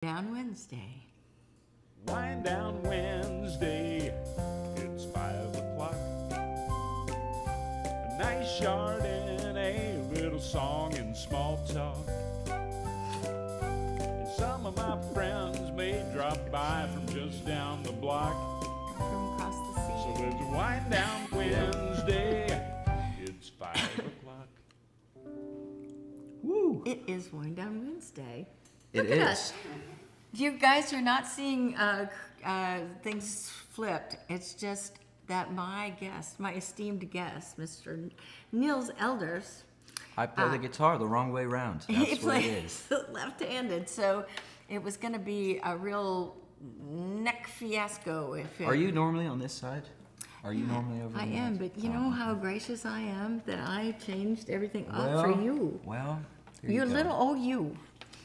Down Wednesday. Wind down Wednesday, it's 5 o'clock. A nice Chardonnay, a little song and small talk. And some of my friends may drop by from just down the block. From across the sea. So it's Wind Down Wednesday, it's 5 o'clock. Woo! It is Wind Down Wednesday. It Look at is. us. You guys are not seeing things flipped. It's just that my guest, my esteemed guest, Mr. Niels Elders, I play the guitar the wrong way around. That's what it is. left-handed, so it was going to be a real neck fiasco. Are you normally on this side? Are you normally over I there? am, but you know how gracious I am that I changed everything up for you. Well, there You you go. little old you.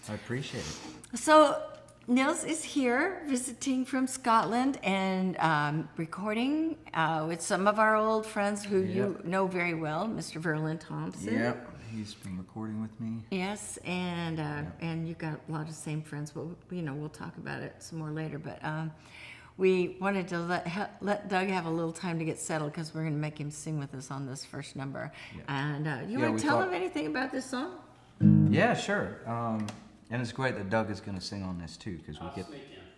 I appreciate it. So Niels is here visiting from Scotland and recording with some of our old friends who you know very well, Mr. Verlin Thompson. Yep, he's been recording with me. Yes, and you've got a lot of same friends. But we'll talk about it some more later. But we wanted to let Doug have a little time to get settled because we're going to make him sing with us on this first number. Yeah. And you want to tell him anything about this song? Yeah, sure. And it's great that Doug is going to sing on this too, because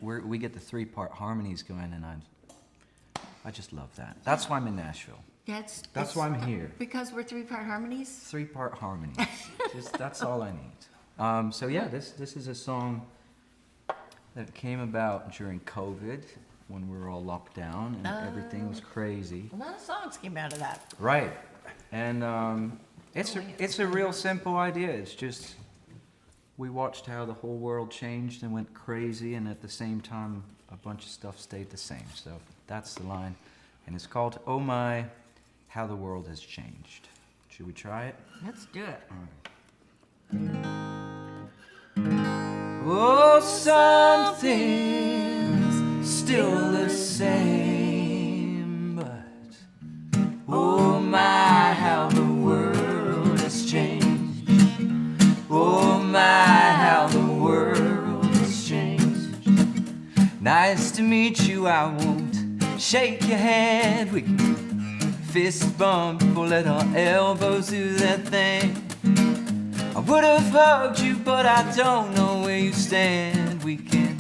we get the 3-part harmonies going, and I just love that. That's why I'm in Nashville. That's why I'm here. Because we're 3-part harmonies. 3-part harmonies. That's all I need. So yeah, this is a song that came about during COVID when we were all locked down and everything was crazy. A lot of songs came out of that. Right, and it's a real simple idea. It's just we watched how the whole world changed and went crazy, and at the same time, a bunch of stuff stayed the same. So that's the line, and it's called "Oh My, How the World Has Changed." Should we try it? Let's do it. All right. Oh, something's still the same, but oh my, how the world has changed. Oh my, how the world has changed. Nice to meet you, I won't shake your hand. We can fist bump or let our elbows do their thing. I would have hugged you, but I don't know where you stand. We can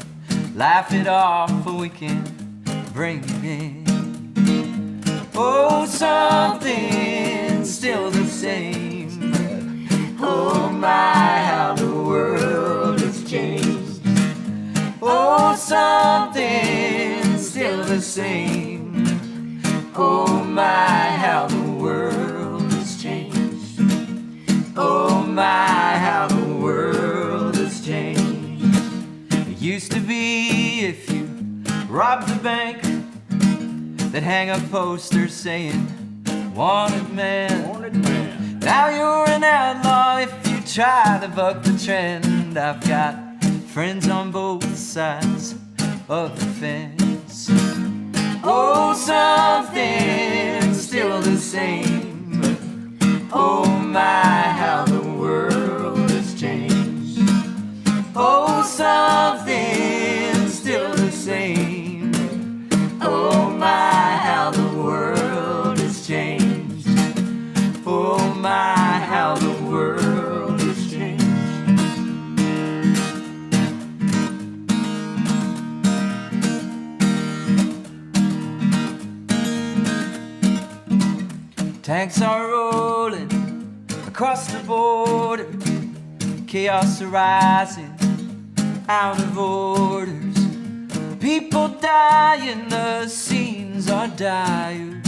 laugh it off or we can bring it in. Oh, something's still the same. Oh my, how the world has changed. Oh, something's still the same. Oh my, how the world has changed. Oh my, how the world has changed. It used to be if you robbed the bank, they'd hang up posters saying, "Wanted man." Wanted man. Now you're an outlaw if you try to buck the trend. I've got friends on both sides of the fence. Oh, something's still the same. Oh my, how the world has changed. Oh, something's still the same. Oh my, how the world has changed. Oh my, how the world has changed. Tanks are rolling across the border. Chaos arising out of orders. People dying, the scenes are dire.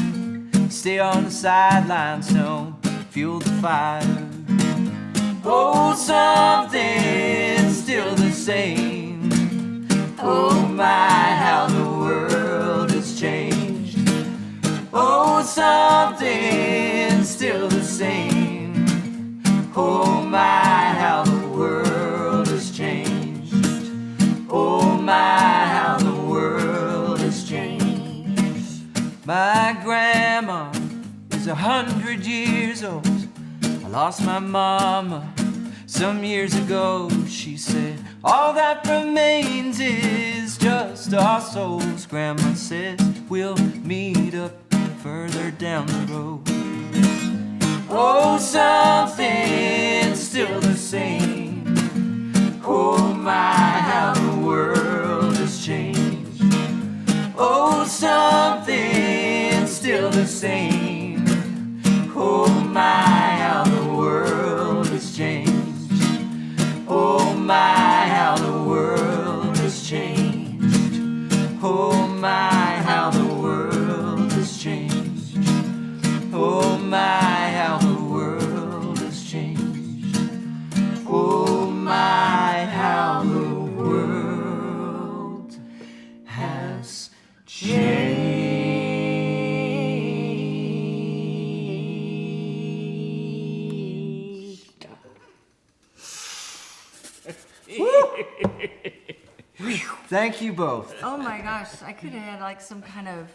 Stay on the sidelines, don't fuel the fire. Oh, something's still the same. Oh my, how the world has changed. Oh, something's still the same. Oh my, how the world has changed. Oh my, how the world has changed. My grandma is 100 years old. I lost my mama some years ago. She said, All that remains is just our souls. Grandma says we'll meet up further down the road. Oh, something's still the same. Oh my, how the world has changed. Oh, something's still the same. Oh my, how the world has changed. Oh my, how the world has changed. Oh my, how the world has changed. Oh my, how the world has changed. Oh my, how the world has changed. Thank you both. Oh my gosh, I could have had like some kind of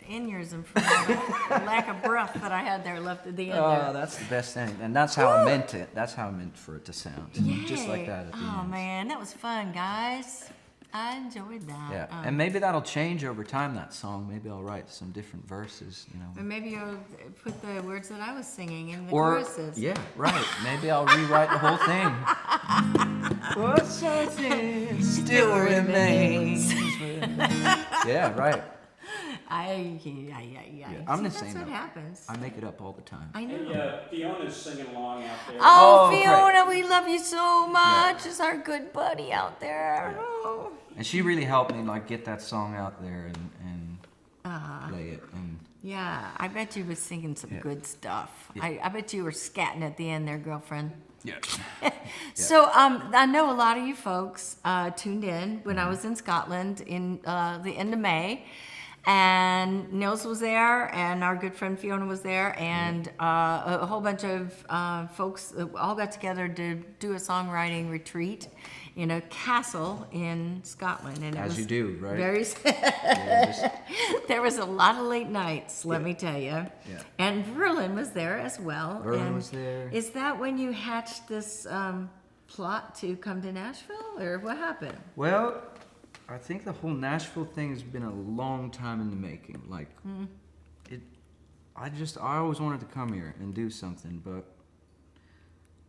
aneurysm from the lack of breath that I had there left at the end Oh, there. that's the best thing. And that's how I meant it. That's how I meant for it to sound. Just like Yay. that at the Oh end. man, that was fun, guys. I enjoyed that. Yeah. And maybe that'll change over time, that song. Maybe I'll write some different verses, you know. Or maybe you'll put the words that I was singing in the Or, choruses. yeah, right. Maybe I'll rewrite the whole thing. What something still remains. Yeah, right. Yeah. I'm See, the that's same. what though. happens. I make it up all the time. I know. Hey, Fiona's singing along out there. Oh, Oh, great. Fiona, we love you so much. It's our good buddy out there. Oh. And she really helped me like get that song out there and play it. And Yeah, I bet you was singing some Yeah. good stuff. Yeah. I bet you were scatting at the end there, girlfriend. yeah. So I know a lot of you folks tuned in when I was in Scotland in the end of May, and Nils was there, and our good friend Fiona was there, and a whole bunch of folks all got together to do a songwriting retreat in a castle in Scotland, and it As was you do, right? very. Yeah, just- There was a lot of late nights, let me tell you. Yeah. And Verlin was there as well. Verlin And was there. Is that when you hatched this plot to come to Nashville, or what happened? Well, I think the whole Nashville thing has been a long time in the making. Like, I always wanted to come here and do something, but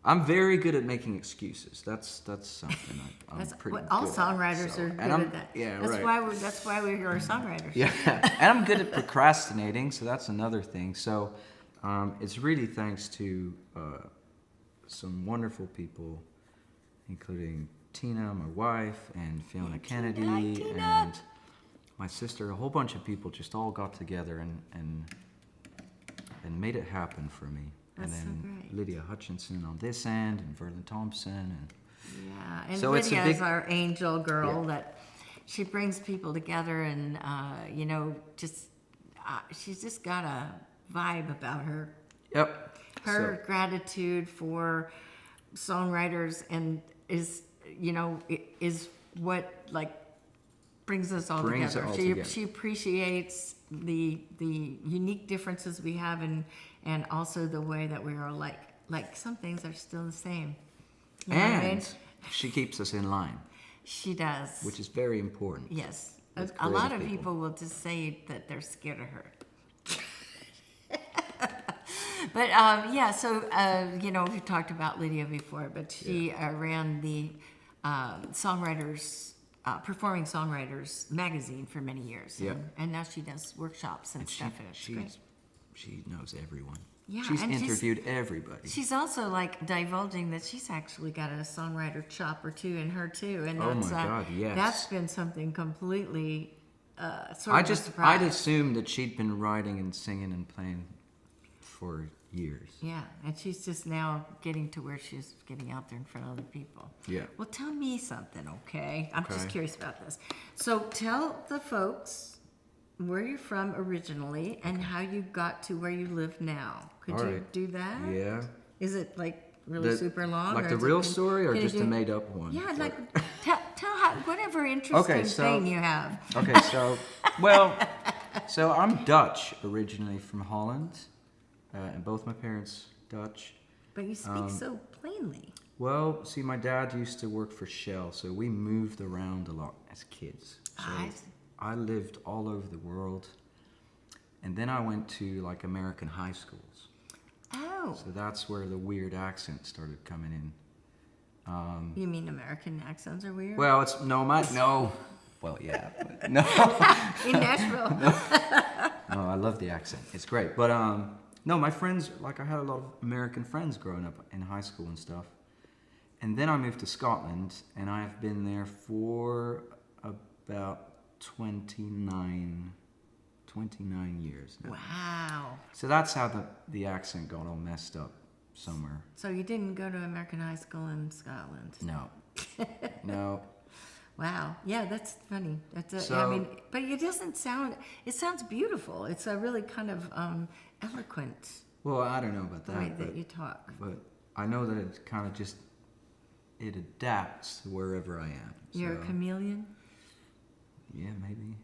I'm very good at making excuses. That's something I'm pretty All good at, songwriters so- are good and I'm- at that. Yeah, that's right. That's why we're songwriters. Yeah, and I'm good at procrastinating, so that's another thing. So it's really thanks to some wonderful people, including Tina, my wife, and Fiona Kennedy, Tina. and my sister. A whole bunch of people just all got together and made it happen for me. That's so and then great. Lydia Hutchinson on this end, and Verlin Thompson, and Yeah, and So it's a Lydia big- is our angel girl Yeah. that she brings people together, and she's just got a vibe about her. yep. Her gratitude for songwriters and is what like brings us all Brings together. it all She together. she appreciates the unique differences we have and also the way that we are like some things are still the same. You know what I mean? And she keeps us in line, She does. which is very important. Yes. with A lot creative of people. people will just say that they're scared of her. But so we talked about Lydia before, but she ran the Performing Songwriters magazine for many years. Yeah. And now she does workshops and stuff. And it's great. She knows everyone. Yeah, she's and interviewed everybody. She's also like divulging that she's actually got a songwriter chop or two in her too, and Oh that's my God, yes. that's been something completely sort I of a just surprise. I'd assumed that she'd been writing and singing and playing for years. Yeah, and she's just now getting to where she's getting out there in front of other people. Yeah. Well, tell me something, okay? I'm just Okay. curious about this. So tell the folks where you're from originally and how you got to where you live now. Could All you right. do that? Yeah. Is it like really super long? Like or the is it- real story or can you just a do- made up one? Yeah, Or- like tell how whatever interesting so- thing you have. Okay, so I'm Dutch originally from Holland, and both my parents Dutch. But you speak so plainly. Well, see, my dad used to work for Shell, so we moved around a lot as kids. So I see. I lived all over the world, and then I went to like American high schools. Oh, So that's where the weird accent started coming in. you mean American accents are weird? Well, it's no. Well, yeah, but no. In Nashville. No, I love the accent. It's great. But no, my friends, like I had a lot of American friends growing up in high school and stuff. And then I moved to Scotland, and I've been there for about 29 years now. Wow. So that's how the accent got all messed up somewhere. So you didn't go to American high school in Scotland? No. No. Wow. Yeah, that's funny. That's I So- mean, but it doesn't sound. It sounds beautiful. It's a really kind of eloquent Well, I don't know about the way that, that you talk. but I know that it kind of just, it adapts to wherever I am. You're a So, chameleon. yeah, maybe.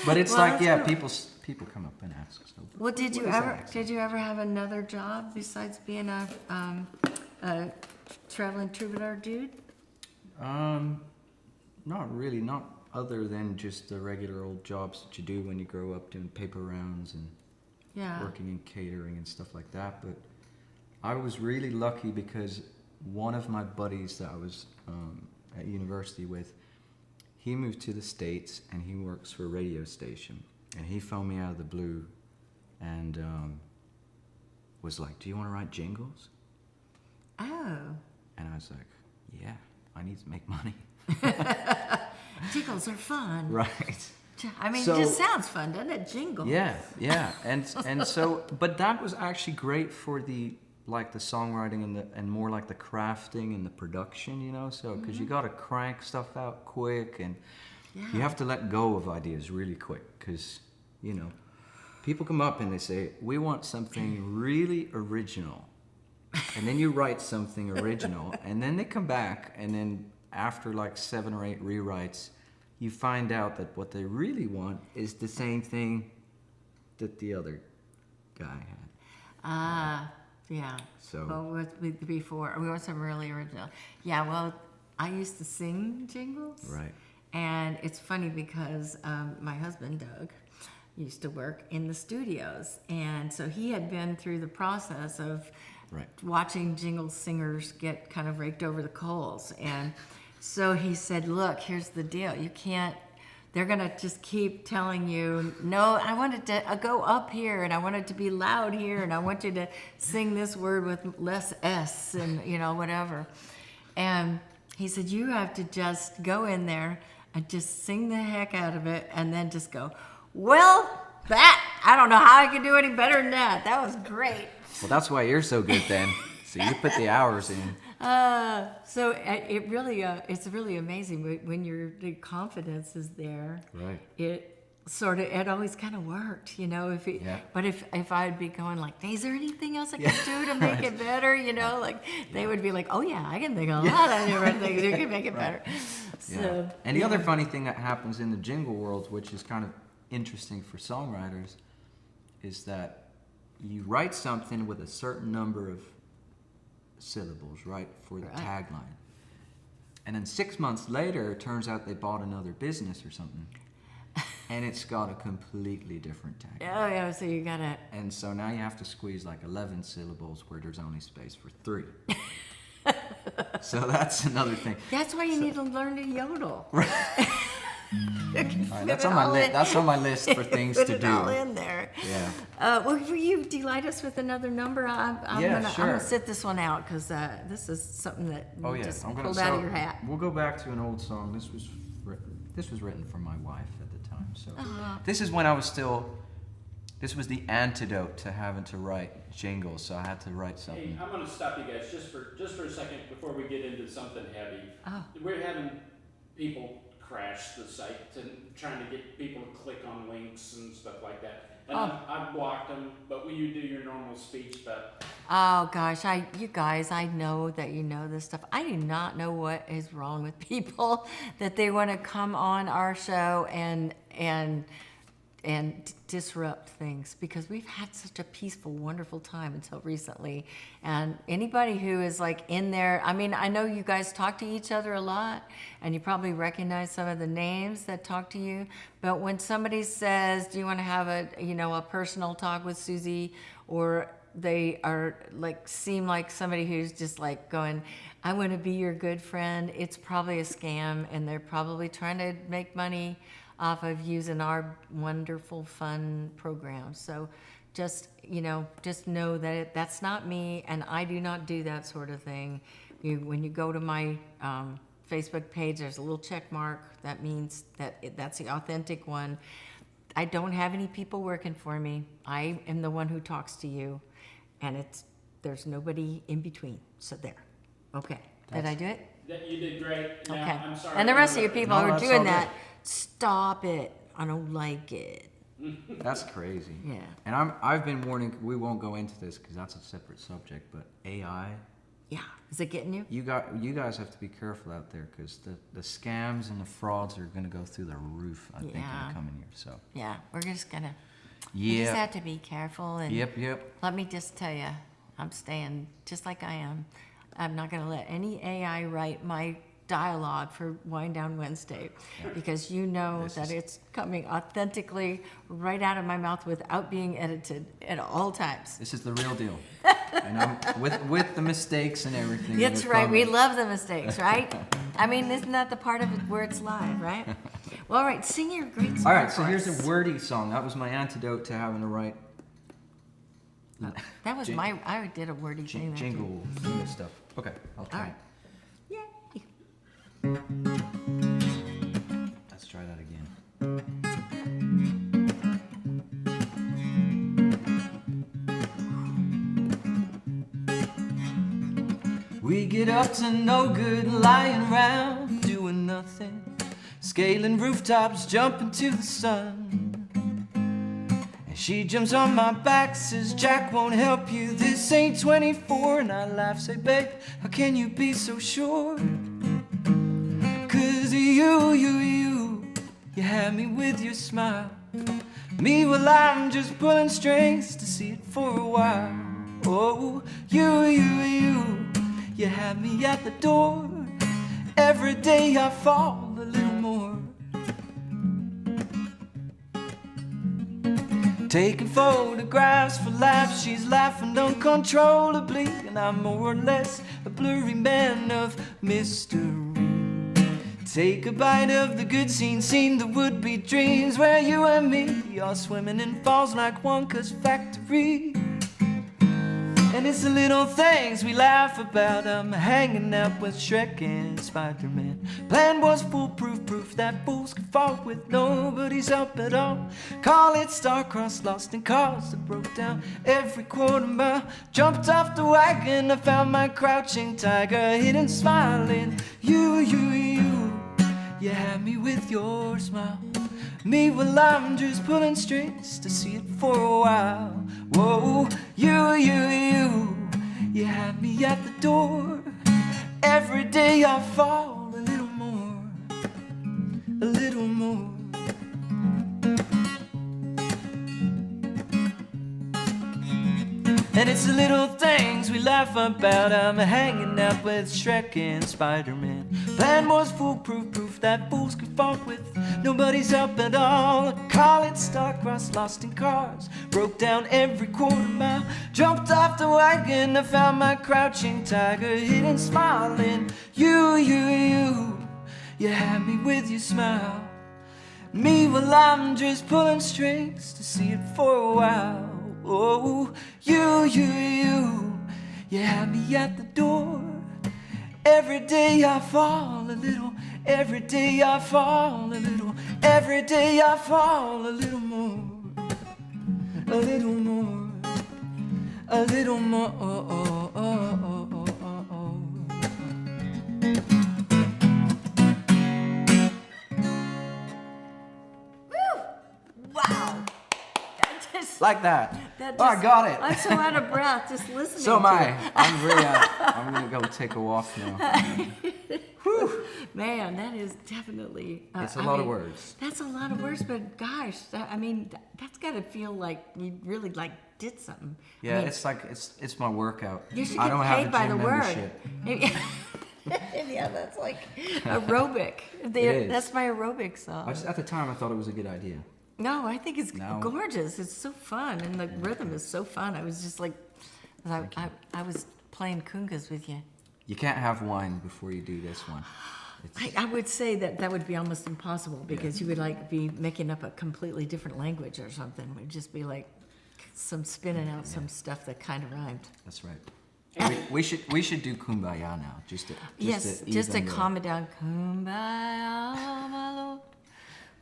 But it's Well, like, that's yeah, cool. people come up and ask. So, Well, did what you is that ever accent? have another job besides being a traveling troubadour dude? Not really. Not other than just the regular old jobs that you do when you grow up, doing paper rounds and Yeah. working in catering and stuff like that. But I was really lucky because one of my buddies that I was at university with, he moved to the States and he works for a radio station. And he phoned me out of the blue and was like, "Do you want to write jingles?" Oh, And I was like, "Yeah, I need to make money." jingles are fun. Right. I mean, So- it just sounds fun, doesn't it? Jingle. Yeah, yeah, and so, but that was actually great for the songwriting and more like the crafting and the production, you know. So because you got to crank stuff out quick, and you have to let go of ideas really quick, because you know, people come up and they say, "We want something really original," and then you write something original, and then they come back, and then after like 7 or 8 rewrites, you find out that what they really want is the same thing that the other guy had. Ah, yeah. So- Well, before we want some really original. Yeah. Well, I used to sing jingles. Right. And it's funny because my husband Doug used to work in the studios, and so he had been through the process of Right. watching jingle singers get kind of raked over the coals. And so he said, "Look, here's the deal. You can't. They're gonna just keep telling you, no, I want it to go up here, and I want it to be loud here, and I want you to sing this word with less s, and you know whatever." And he said, "You have to just go in there and just sing the heck out of it, and then just go, well, I don't know how I can do any better than that. That was great." Well, that's why you're so good then. So you put the hours in. So it really, it's really amazing when the confidence is there. Right. It always kind of worked, you know. Yeah. But if I'd be going like, "Is there anything else I can do to make it better?" You know, like they would be like, "Oh yeah, I can think of a lot of different things you can make it better." So, Yeah. And the other funny thing that happens in the jingle world, which is kind of interesting for songwriters, is that you write something with a certain number of syllables, right, for the tagline. And then 6 months later, it turns out they bought another business or something. And it's got a completely different tagline. Oh yeah, so you gotta. And so now you have to squeeze like 11 syllables where there's only space for 3. So that's another thing. That's why you need to learn to yodel. All right, that's on my list. That's on my list for things Put to it do. all in there. Yeah. Well, will you delight us with another number? I'm Yeah, gonna sure. sit this one out because this is something that Oh you yeah. just I'm gonna. pulled out of so your hat. We'll go back to an old song. This was written for my wife at the time. So this is when I was still. This was the antidote to having to write jingles. So I had to write Hey, something. I'm gonna stop you guys just for a second before we get into something heavy. Oh. We're having people crash the site and trying to get people to click on links and stuff like that. And I've blocked them, but will you do your normal speech stuff? Oh gosh, you guys, I know that you know this stuff. I do not know what is wrong with people that they want to come on our show and disrupt things, because we've had such a peaceful, wonderful time until recently. And anybody who is like in there, I mean, I know you guys talk to each other a lot, and you probably recognize some of the names that talk to you. But when somebody says, "Do you want to have a personal talk with Susie?" or they are like seem like somebody who's just like going, "I want to be your good friend," it's probably a scam, and they're probably trying to make money off of using our wonderful, fun program. So just know that that's not me, and I do not do that sort of thing. When you go to my Facebook page, there's a little check mark. That means that's the authentic one. I don't have any people working for me. I am the one who talks to you, and there's nobody in between. So there. Okay. Did I do it? You did great. Now, Okay. I'm sorry. And the rest of you people who are that's doing all that, stop it. I don't like it. That's crazy. Yeah. And I've been warning. We won't go into this because that's a separate subject. But AI, Yeah. Is it getting you? you guys have to be careful out there because the scams and the frauds are going to go through the roof. I think in Yeah. the coming year. So Yeah. We're just gonna. We just yeah. have to be careful. And Yep. let me just tell you, I'm staying just like I am. I'm not gonna let any AI write my dialogue for Wind Down Wednesday, because that it's coming authentically right out of my mouth without being edited at all times. This is the real deal. And I'm with the mistakes and everything. That's they're right. We coming. love the mistakes, right? I mean, isn't that the part of it where it's live, right? Well, all right. Sing your great song. All right, so for here's us. a Wordy song. That was my antidote to having to write That was I did a wordy thing. there, too. jingle stuff. Okay, I'll All try. right. Yeah. Let's try that again. We get up to no good, lying around, doing nothing, scaling rooftops, jumping to the sun. And she jumps on my back, says, "Jack won't help you, this ain't 24. And I laugh, say, "Babe, how can you be so sure? 'Cause you had me with your smile. Me, well, I'm just pulling strings to see it for a while. Oh, you had me at the door. Every day I fall a little more. Taking photographs for laughs, she's laughing uncontrollably, and I'm more or less a blurry man of mystery. Take a bite of the good seen the would-be dreams where you and me are swimming in falls like Wonka's factory. And it's the little things we laugh about. I'm hanging out with Shrek and Spider-Man. Plan was foolproof, proof that fools could fall with nobody's up at all. Call it star-crossed, lost in cars that broke down every quarter mile. Jumped off the wagon, I found my crouching tiger, hidden smiling. You had me with your smile. Me, well, I'm just pulling strings to see it for a while. Whoa, you had me at the door. Every day I fall a little more, a little more. And it's the little things we laugh about. I'm hanging out with Shrek and Spider-Man. Plan was foolproof, proof that fools could fall with nobody's help at all. I call it star-crossed, lost in cars, broke down every quarter mile. Jumped off the wagon, I found my crouching tiger, hidden smiling. You had me with your smile. Me, well, I'm just pulling strings to see it for a while. Oh, you had me at the door. Every day I fall a little, every day I fall a little, every day I fall a little more, a little more, a little more. Wow. Like that. That Oh, I just- got it. I'm so out of breath just listening So am to I. it. I'm really out. I'm gonna go take a walk now. Man, that is definitely. It's a lot of words. That's a lot of words, but gosh, that's got to feel like you really like did something. Yeah, it's like it's my workout. You should I get don't paid have a by gym the word. membership. Yeah, that's like aerobic. is. That's my aerobic song. At the time, I thought it was a good idea. No, I think it's No. gorgeous. It's so fun, and the rhythm is so fun. I was just like, I was playing congas with you. You can't have wine before you do this one. I would say that would be almost impossible because you would like be making up a completely different language or something. It would just be like some spinning out some stuff that kind of rhymed. That's right. We should do Kumbaya now, just to calm it down. Kumbaya, my lord.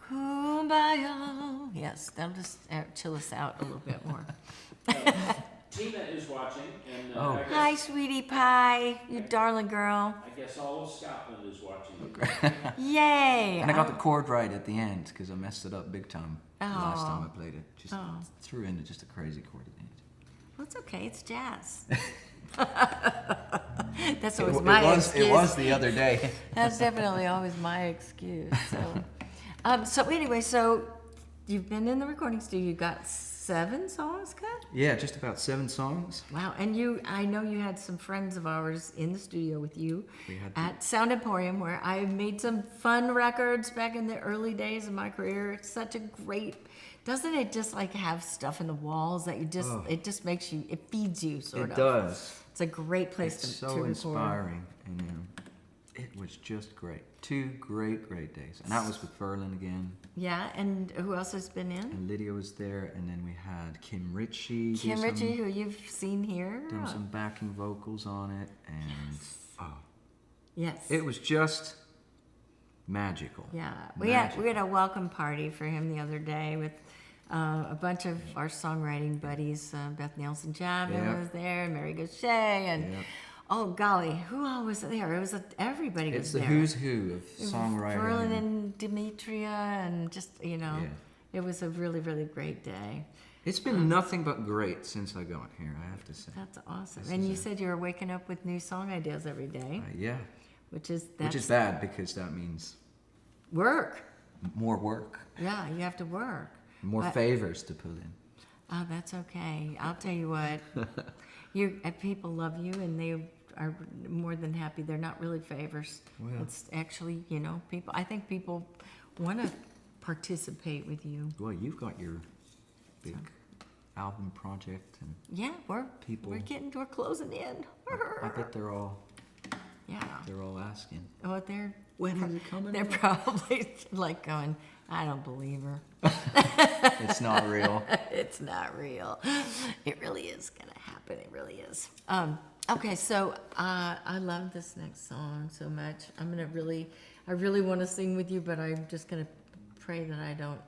Kumbaya. Yes, that'll just chill us out a little bit more. Tina is watching, and Oh. I guess, Hi, sweetie pie, you darling girl. I guess all of Scotland is watching. Yay! And I got the chord right at the end because I messed it up big time the last Oh. time I played it. Just threw in just a crazy chord at the end. Well, it's okay. It's jazz. That's always my excuse. It was the other day. That's definitely always my excuse. So anyway, so you've been in the recording studio. You got 7 songs cut? Yeah, just about 7 songs. Wow. And I know you had some friends of ours in the studio with you We had at Sound Emporium, where I made some fun records back in the early days of my career. It's such a great. Doesn't it just like have stuff in the walls that it just makes you, it feeds you sort of. It does. It's a great place It's to so record. inspiring, and it was just great. 2 great days, and that was with Verlin again, Yeah, and who else has been in? and Lydia was there, and then we had Kim Ritchie. Kim Ritchie, who you've seen here. Doing some backing vocals on it, and Yes. it was just magical. Yeah, we had a welcome party for him the other day with a bunch of our songwriting buddies. Beth Nelson Javin Yep. was there, Mary Gaucher, and Yep. oh golly, who all was there? It was everybody It's was the there. who's who of songwriting. Verlin and Demetria, and just Yeah. it was a really really great day. It's been nothing but great since I got here, I have to say. That's awesome. And you said you were waking up with new song ideas every day, Yeah, which is bad because that means work. more work, Yeah, you have to work. more But- favors to put in. Oh, that's okay. I'll tell you what. People love you, and they are more than happy. They're not really favors. Well. It's actually, people. I think people want to participate with you. Well, you've got your big album project, and Yeah, we're closing in. I bet they're all asking. Oh, When is it coming They're out? probably like going, I don't believe her. It's not real. It's not real. It really is gonna happen. It really is. Okay, so I love this next song so much. I really want to sing with you, but I'm just gonna pray that I don't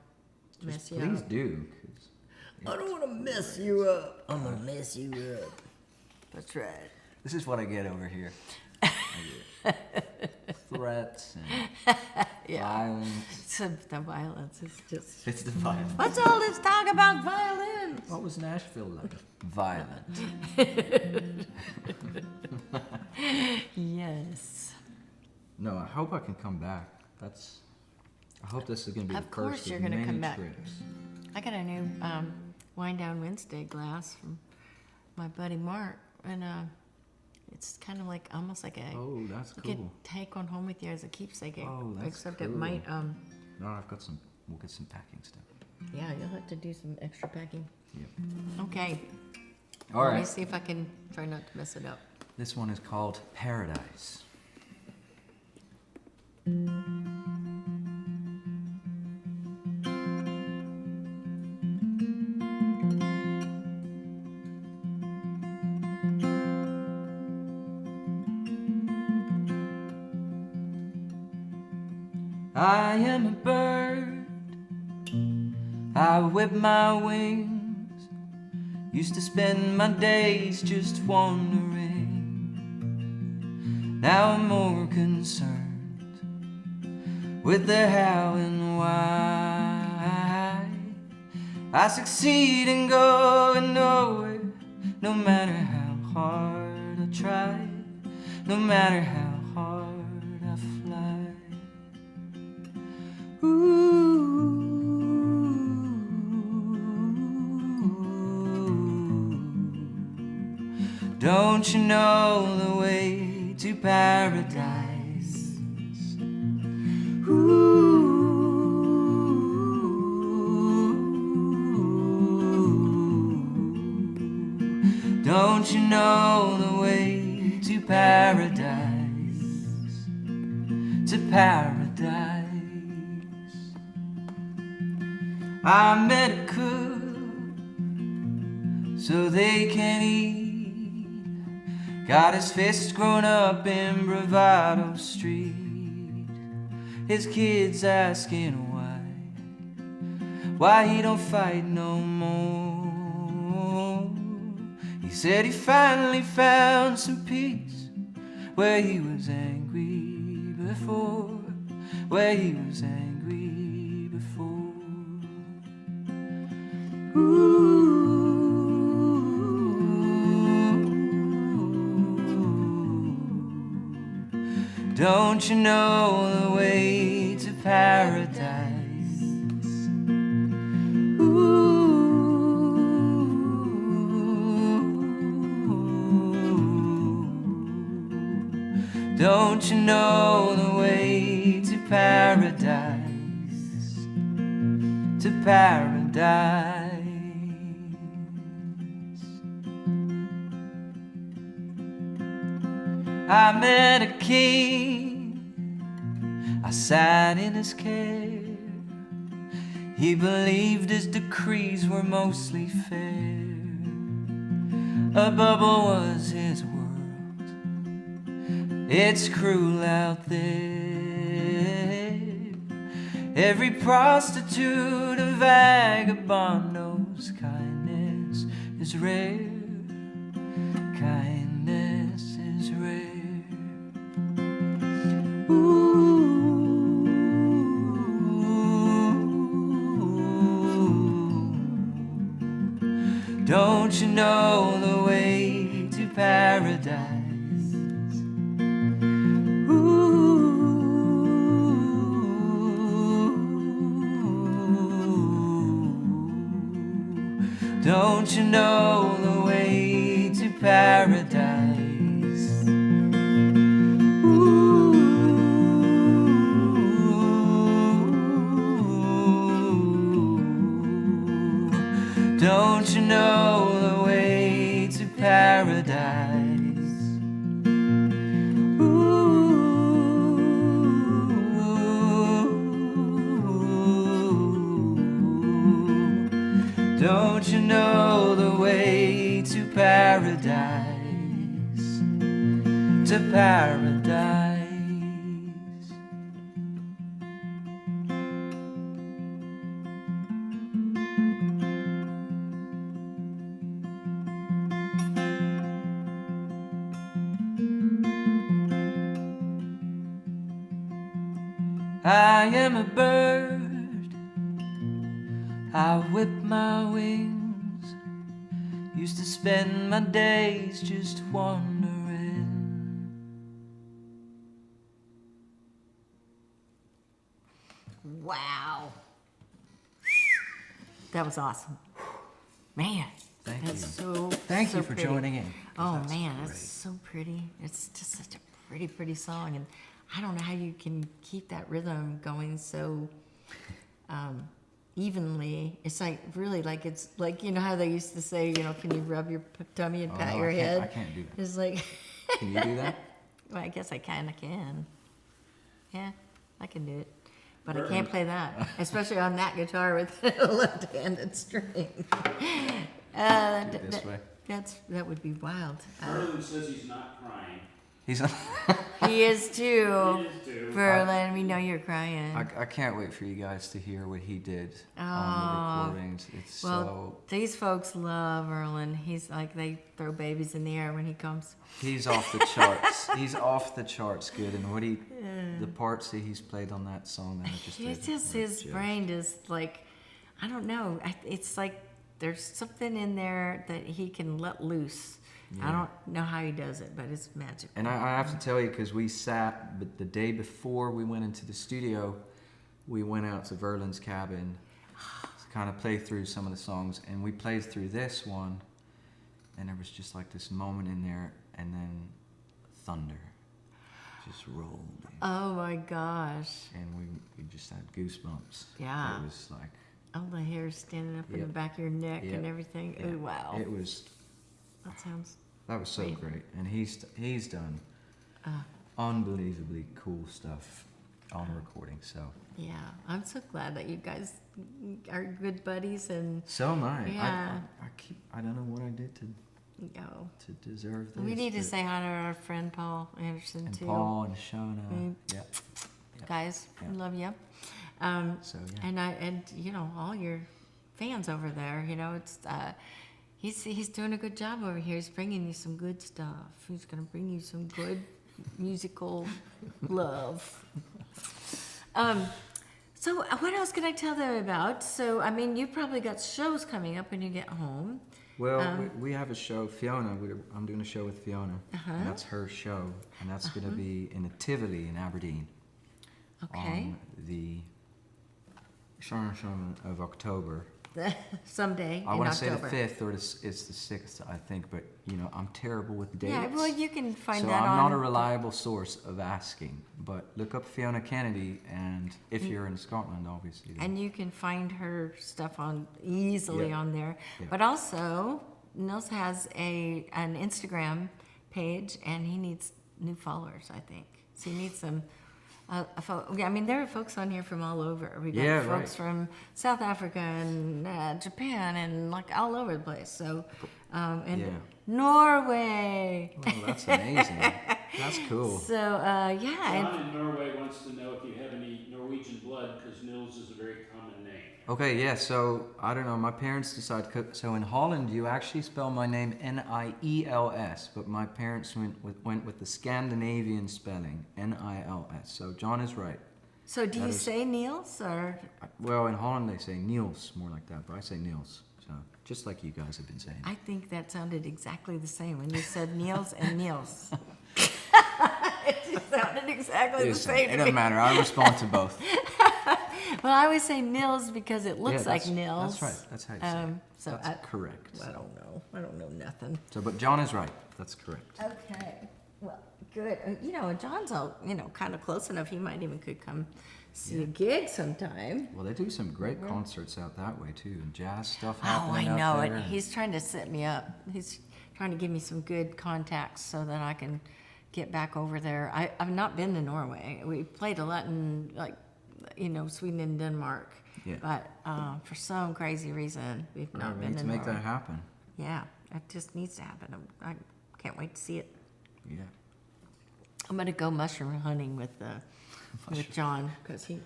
mess you Please up. do. 'Cause I don't want to mess you up. I'm gonna mess you up. That's right. this is what I get over here. I get threats and violence. So the violence is just. It's the violence. What's all this talk about violence? What was Nashville like? Violent. Yes. No, I hope I can come back. I hope this is going to be Of the course first you're of gonna many come back. trips. I got a new Wind Down Wednesday glass from my buddy Mark, and it's kind of like almost like a. Oh, that's You could cool. take one home with you as a keepsake. Oh, that's Except it cool. might. No, I've got some. We'll get some packing stuff. Yeah, you'll have to do some extra packing. Yep. Okay. All Let me right. see if I can try not to mess it up. This one is called Paradise. I am a bird, I whip my wings, used to spend my days just wandering. Now I'm more concerned with the how and why. I succeed in going nowhere, no matter how hard I try, no matter how hard I fly. Don't you know the way to paradise? Don't you know the way to paradise? To paradise. I met a cook so they can eat. Got his fists grown up in Bravado Street. His kids asking why he don't fight no more. He said he finally found some peace where he was angry before, where he was angry before. Don't you know the way to paradise? Don't you know the way to paradise? To paradise. I met a king, I sat in his care. He believed his decrees were mostly fair. A bubble was his world. It's cruel out there. Every prostitute and vagabond knows kindness is rare. Kindness is rare. Don't you know the way to paradise? Don't you know the way to paradise? Don't you know the way to paradise? Don't you know the way to paradise? To paradise. I am a bird, I whip my wings, used to spend my days just wandering. Wow. That was awesome. Man. Thank that's you. So Thank so you for pretty. joining in. Oh That's man, great. that's so pretty. It's just such a pretty song, and I don't know how you can keep that rhythm going so evenly. It's like really like it's like, you know how they used to say, you know, can you rub your tummy and Oh, pat no, your I can't- head? I can't do that. It's like, Can you do that? well, I guess I kind of can. Yeah, I can do it. But I can't play that, especially on that guitar with a left-handed string. Do it this way. That would be wild. Merlin says he's not crying. He's. He is too. He is too. For letting me know you're crying. I can't wait for you guys to hear what he did on Oh, the recordings. It's well, these folks love Erlen. He's like, they throw babies in the air when he comes. he's off the charts. He's off the charts good, and what the parts that he's played on that song that I just did. It's just were his brain is like, I don't know. It's like there's something in there that he can let loose. I don't know how he does it, but it's magical. And I have to tell you, because we sat, but the day before we went into the studio, we went out to Verlin's cabin to kind of play through some of the songs, and we played through this one, and there was just like this moment in there, and then thunder just rolled in. Oh my gosh. And we just had goosebumps. Yeah. It was like... All the hair standing up in the Yep. back of your neck Yep. and everything. Yeah. Oh, wow. It was... That was so great. great. And he's done unbelievably cool stuff on recording, so... Yeah, I'm so glad that you guys are good buddies and So am I. Yeah. I don't know what I did to deserve this. we need to but- say hi to our friend Paul Anderson and too. Paul and Shona. Mm. Yep. Guys, Yeah. love you. So yeah. And you know all your fans over there. You know it's he's doing a good job over here. He's bringing you some good stuff. He's gonna bring you some good musical love. So what else can I tell them about? So I mean, you probably got shows coming up when you get home. Well, we have a show, Fiona. I'm doing a show with Fiona, and that's her show, and that's going to be in the Tivoli in Aberdeen Okay. on the 7th of October. Someday I in want to say the October. 5th or it's the 6th, I think, but you know I'm terrible with dates. Yeah, well, you can find so that I'm on. not a reliable source of asking, but look up Fiona Kennedy, and if you're in Scotland, obviously. then- And you can find her stuff on easily Yeah. on there. Yeah. But also, Nils has an Instagram page, and he needs new followers. I think so. He needs some. I mean, there are folks on here from all over. We got Yeah, folks right. from South Africa and Japan and like all over the place. So, and Yeah. Norway. Oh, that's amazing. That's cool. So yeah, John in Norway wants to know if you have any Norwegian blood, because Nils is a very common name. Okay, yeah, so I don't know, my parents decided, so in Holland you actually spell my name Niels, but my parents went with the Scandinavian spelling, Nils, so John is right. so do that you is- say Niels or? Well, in Holland they say Niels, more like that, but I say Niels, so just like you guys have been saying. I think that sounded exactly the same when you said Niels and Niels. It just sounded exactly the same It to doesn't me. matter, I respond to both. Well, I always say Nils because it looks Yeah, like that's- Nils. That's right, that's how you say it. So That's correct. I don't know. I don't know nothing. So, but John is right, that's correct. Okay. Well, good. You know, John's all, kind of close enough. He might even could come see a gig sometime. Well, they do some great concerts out that way too, and jazz stuff Oh, I happening out know there. it. He's trying to set me up. He's trying to give me some good contacts so that I can get back over there. I've not been to Norway. We played a lot in Sweden and Denmark. Yeah. But for some crazy reason, we've Well, not we been need to to make Norway. that happen. Yeah, it just needs to happen. I can't wait to see it. Yeah. I'm gonna go mushroom hunting with John because he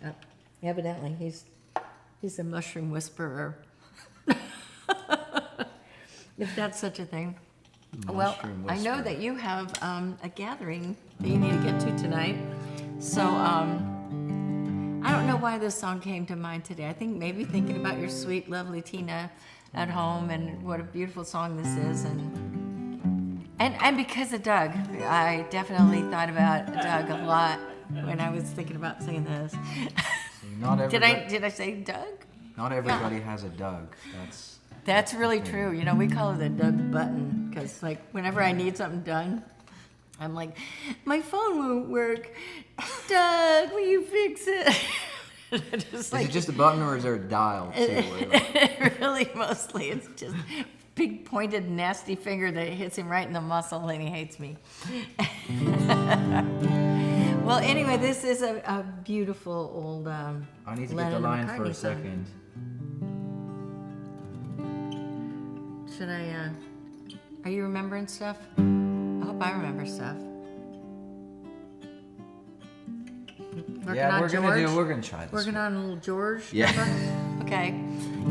evidently he's a mushroom whisperer. If that's such a thing. Well, Mushroom I know whisperer. that you have a gathering that you need to get to tonight. So I don't know why this song came to mind today. I think maybe thinking about your sweet, lovely Tina at home and what a beautiful song this is, and because of Doug. I definitely thought about Doug a lot when I was thinking about singing this. Not everybody, Did I say Doug? Not everybody has a Doug. That's really true. You know, we call it a Doug button because, like, whenever I need something done, I'm like, my phone won't work. Doug, will you fix it? Just Is like, it just a button or is there a dial too? where, like, really, mostly, it's just big, pointed, nasty finger that hits him right in the muscle and he hates me. Well, anyway, this is a beautiful old I need to get the Lennon line and for a McCartney song. second. Should I, are you remembering stuff? I hope I remember stuff. Yeah, we're gonna try this. Working on a little George. Yeah. Number? Okay.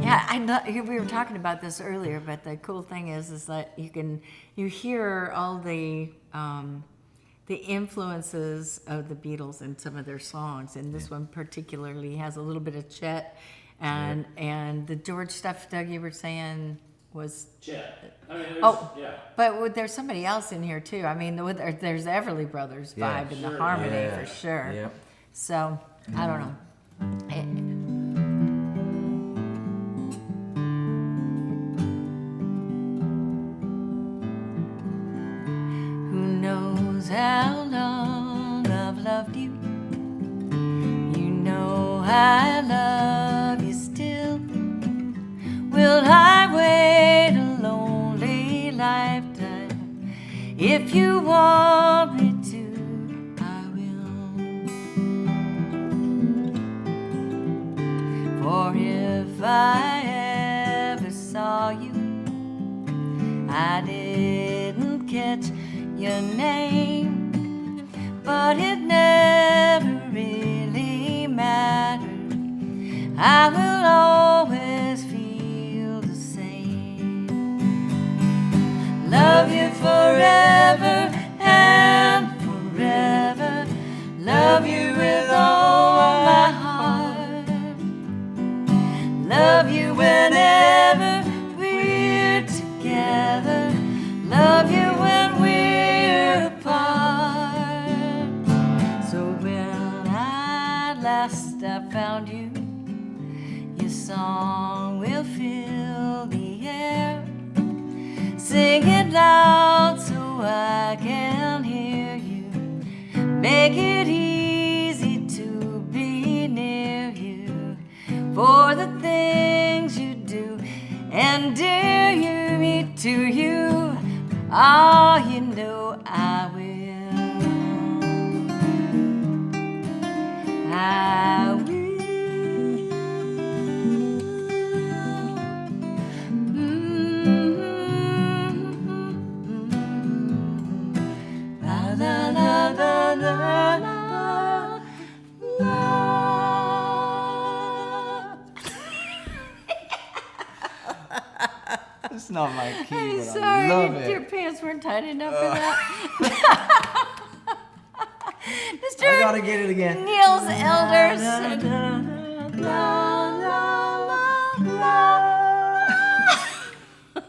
Yeah, I know we were talking about this earlier, but the cool thing is that you hear all the influences of the Beatles in some of their songs, and this one particularly has a little bit of Chet, and the George stuff. Doug, you were saying was. Chet. I mean, yeah. But there's somebody else in here too. I mean, there's Everly Brothers Yeah, vibe in the sure. harmony Yeah. for sure. Yep. So I don't know. Who knows how long I've loved you? You know I love you still. Will I wait a lonely lifetime? If you want me to, I will. For if I ever saw you, I didn't catch your name, but it never really mattered. I will always feel the same. Love you forever and forever. Love you with all my heart. Love you whenever we're together. Love you when we're apart. So when at last I found you, your song will fill the air. Sing it loud so I can hear you. Make it easy to be near you. For the things you do and dare you me to you. Oh, you know I will. I will. La la la la la la la. It's not my key, I'm but sorry, I love your it. pants weren't tight enough for that. I Mr. gotta get it again. Niels Elders.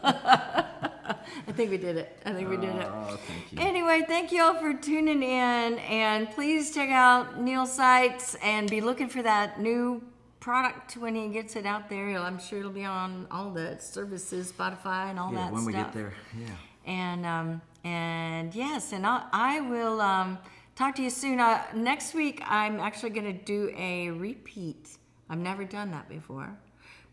I think we did it. I think we did it. Oh, thank you. Anyway, thank you all for tuning in, and please check out Neil's sites and be looking for that new product when he gets it out there. I'm sure it'll be on all the services, Spotify, and all Yeah, that when stuff. we get there, yeah. And yes, and I will talk to you soon. Next week, I'm actually going to do a repeat. I've never done that before,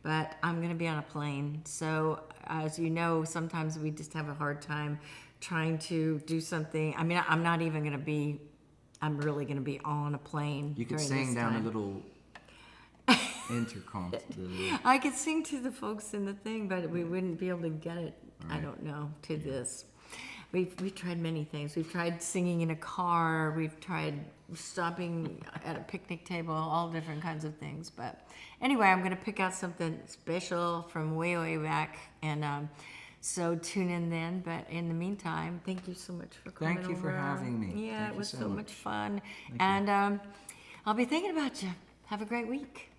but I'm going to be on a plane. So as you know, sometimes we just have a hard time trying to do something. I mean, I'm not even going to be. I'm really going to be on a plane. You could during sing this down time. a little intercom. I could sing to the folks in the thing, but we wouldn't be able to get it, I don't know, to this. We've tried many things. We've tried singing in a car. We've tried stopping at a picnic table, all different kinds of things. But anyway, I'm going to pick out something special from way, way back. And so tune in then. But in the meantime, thank you so much for coming Thank you for over. having me. Yeah, Thank it you was so so much. much fun. And I'll be thinking about you. Have a great week.